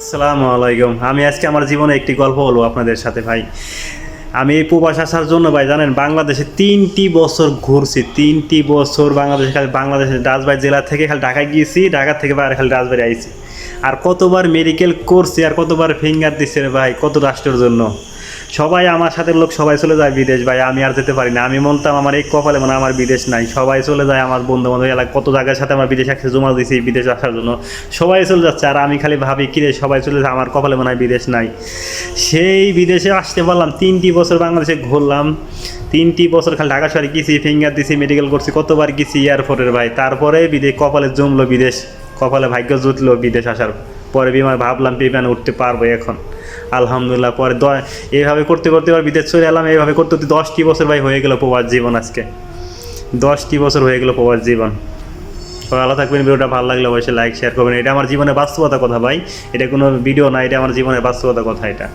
আসসালামু আলাইকুম। আমি আজকে আমার জীবনে একটি গল্প বলবো আপনাদের সাথে ভাই। আমি এই প্রবাস আসার জন্য ভাই জানেন বাংলাদেশে 3টি বছর ঘুরছি। 3টি বছর বাংলাদেশে খালি বাংলাদেশের রাজবাড়ী জেলা থেকে খালি ঢাকায় গিয়েছি, ঢাকা থেকে বাইরে খালি রাজবাড়ী আইছি। আর কতবার মেডিকেল করছি আর কতবার ফিঙ্গার দিচ্ছে রে ভাই কত রাষ্ট্রের জন্য। সবাই আমার সাথে লোক সবাই চলে যায় বিদেশ ভাই, আমি আর যেতে পারি না। আমি বলতাম আমার এই কপালে মানে আমার বিদেশ নাই, সবাই চলে যায়। আমার বন্ধু বান্ধব এলাকা কত জায়গার সাথে আমার বিদেশ একসাথে জমা দিয়েছি বিদেশ আসার জন্য, সবাই চলে যাচ্ছে। আর আমি খালি ভাবি কিরে সবাই চলে যায়, আমার কপালে মনে হয় বিদেশ নাই। সেই বিদেশে আসতে পারলাম, 3টি বছর বাংলাদেশে ঘুরলাম, 3টি বছর খালি ঢাকা শহরে গেছি, ফিঙ্গার দিছি, মেডিকেল করছি, কতবার গেছি এয়ারপোর্টের ভাই। তারপরে বিদেশ কপালে জমলো বিদেশ, কপালে ভাগ্য জুটলো বিদেশ আসার পরে। বিমান ভাবলাম বিমানে উঠতে পারবো এখন, আলহামদুলিল্লাহ। পরে এইভাবে করতে করতে এবার বিদেশ চলে এলাম। এইভাবে করতে করতে 10টি বছর ভাই হয়ে গেল প্রবাস জীবন। আজকে 10টি বছর হয়ে গেল প্রবাস জীবন। ভালো থাকবেন। ভিডিওটা ভালো লাগলে অবশ্যই লাইক শেয়ার করবেন। এটা আমার জীবনের বাস্তবতা কথা ভাই, এটা কোনো ভিডিও না, এটা আমার জীবনের বাস্তবতা কথা এটা।